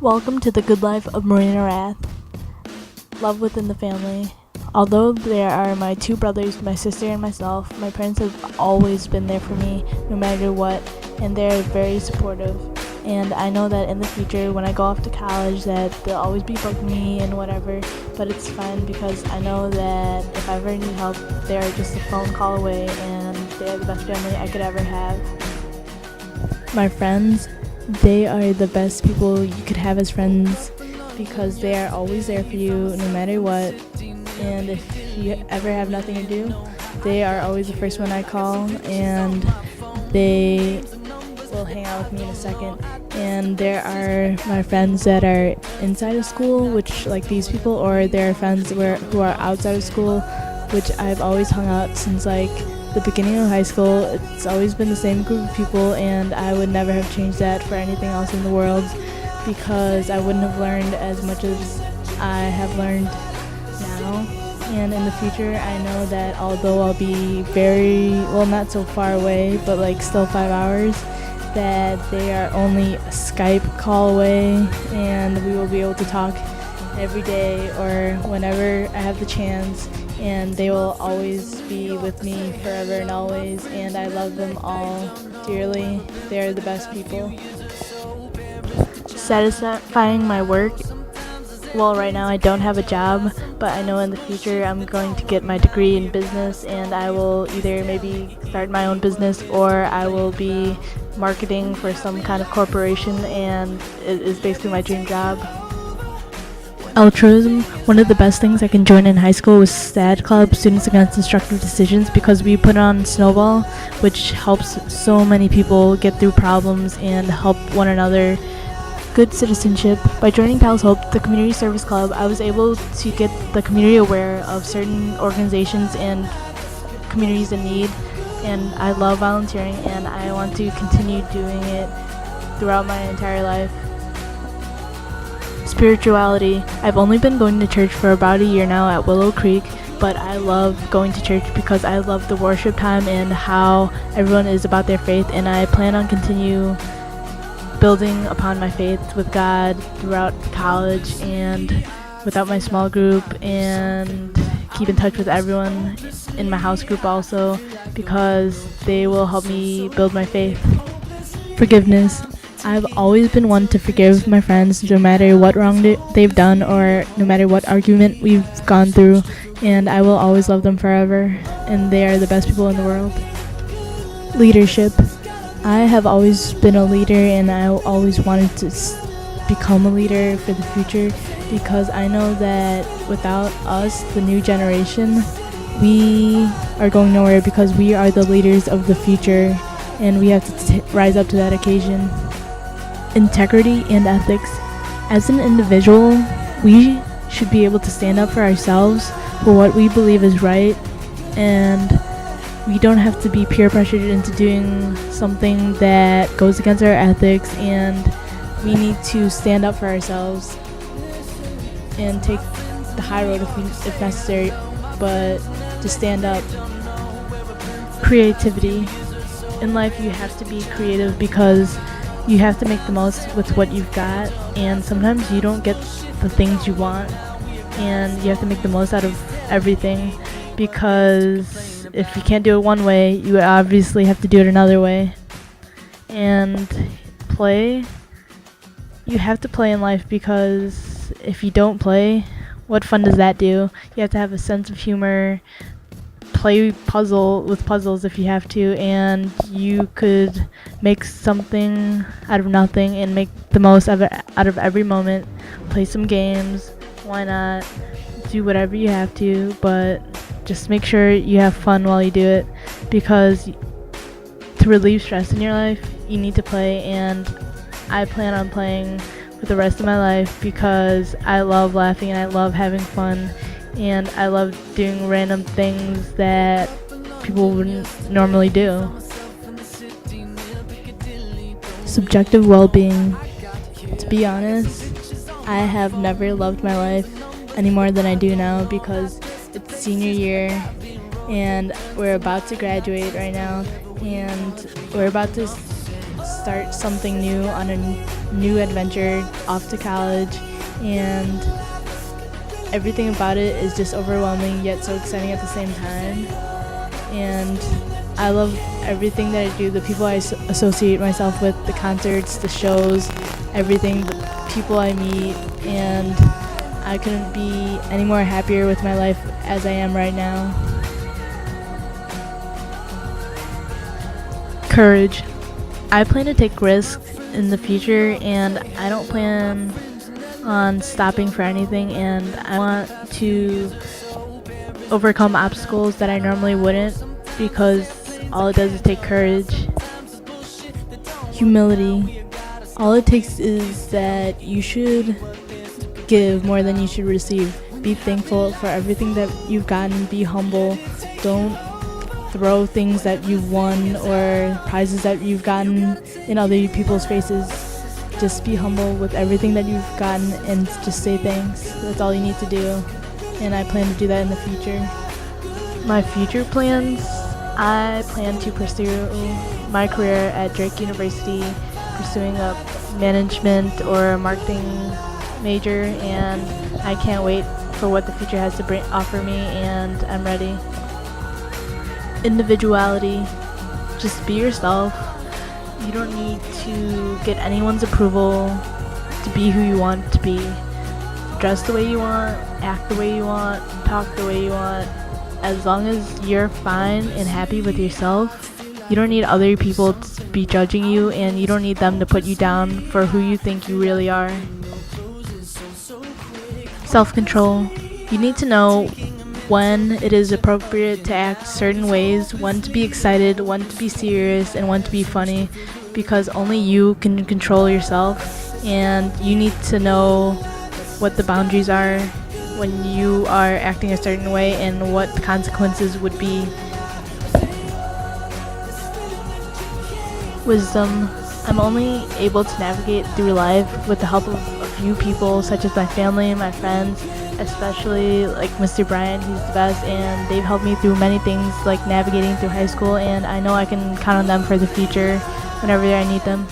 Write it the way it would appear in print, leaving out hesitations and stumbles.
Welcome to the good life of Marina Rath. Love within the family. Although there are my two brothers, my sister, and myself, my parents have always been there for me no matter what, and they're very supportive. And I know that in the future, when I go off to college, that they'll always be bugging me and whatever, but it's fine because I know that if I ever need help, they're just a phone call away, and they're the best family I could ever have. My friends, they are the best people you could have as friends because they are always there for you no matter what. And if you ever have nothing to do, they are always the first one I call, and they will hang out with me in a second. And there are my friends that are inside of school, which like these people, or there are friends who are outside of school, which I've always hung out since like the beginning of high school. It's always been the same group of people, and I would never have changed that for anything else in the world because I wouldn't have learned as much as I have learned now. And in the future, I know that although I'll be not so far away, but like still 5 hours, that they are only a Skype call away, and we will be able to talk every day or whenever I have the chance, and they will always be with me forever and always, and I love them all dearly. They're the best people. Satisfying my work. Well, right now I don't have a job, but I know in the future I'm going to get my degree in business, and I will either maybe start my own business or I will be marketing for some kind of corporation, and it is basically my dream job. Altruism. One of the best things I can join in high school was STAD Club, Students Against Destructive Decisions, because we put on Snowball, which helps so many people get through problems and help one another. Good citizenship. By joining Pals Hope, the community service club, I was able to get the community aware of certain organizations and communities in need, and I love volunteering, and I want to continue doing it throughout my entire life. Spirituality. I've only been going to church for about a year now at Willow Creek, but I love going to church because I love the worship time and how everyone is about their faith, and I plan on continue building upon my faith with God throughout college and without my small group, and keep in touch with everyone in my house group also because they will help me build my faith. Forgiveness. I've always been one to forgive my friends no matter what wrong they've done or no matter what argument we've gone through, and I will always love them forever, and they are the best people in the world. Leadership. I have always been a leader, and I always wanted to become a leader for the future because I know that without us, the new generation, we are going nowhere because we are the leaders of the future, and we have to rise up to that occasion. Integrity and ethics. As an individual, we should be able to stand up for ourselves for what we believe is right, and we don't have to be peer pressured into doing something that goes against our ethics, and we need to stand up for ourselves and take the high road if necessary, but to stand up. Creativity. In life, you have to be creative because you have to make the most with what you've got, and sometimes you don't get the things you want, and you have to make the most out of everything because if you can't do it one way, you obviously have to do it another way. And play. You have to play in life because if you don't play, what fun does that do? You have to have a sense of humor, play puzzles if you have to, and you could make something out of nothing and make the most of it out of every moment. Play some games, why not? Do whatever you have to, but just make sure you have fun while you do it, because to relieve stress in your life, you need to play, and I plan on playing for the rest of my life because I love laughing and I love having fun, and I love doing random things that people wouldn't normally do. Subjective well-being. To be honest, I have never loved my life any more than I do now because it's senior year and we're about to graduate right now, and we're about to start something new on a new adventure off to college, and everything about it is just overwhelming yet so exciting at the same time. And I love everything that I do, the people I associate myself with, the concerts, the shows, everything, the people I meet, and I couldn't be any more happier with my life as I am right now. Courage. I plan to take risks in the future, and I don't plan on stopping for anything, and I want to overcome obstacles that I normally wouldn't, because all it does is take courage. Humility. All it takes is that you should give more than you should receive. Be thankful for everything that you've gotten. Be humble. Don't throw things that you've won or prizes that you've gotten in other people's faces. Just be humble with everything that you've gotten and just say thanks. That's all you need to do, and I plan to do that in the future. My future plans, I plan to pursue my career at Drake University, pursuing a management or marketing major, and I can't wait for what the future has to offer me, and I'm ready. Individuality. Just be yourself. You don't need to get anyone's approval to be who you want to be. Dress the way you want, act the way you want, talk the way you want. As long as you're fine and happy with yourself, you don't need other people to be judging you, and you don't need them to put you down for who you think you really are. Self-control. You need to know when it is appropriate to act certain ways, when to be excited, when to be serious, and when to be funny, because only you can control yourself, and you need to know what the boundaries are when you are acting a certain way and what the consequences would be. Wisdom. I'm only able to navigate through life with the help of a few people, such as my family and my friends, especially like Mr. Brian. He's the best, and they've helped me through many things like navigating through high school, and I know I can count on them for the future whenever I need them.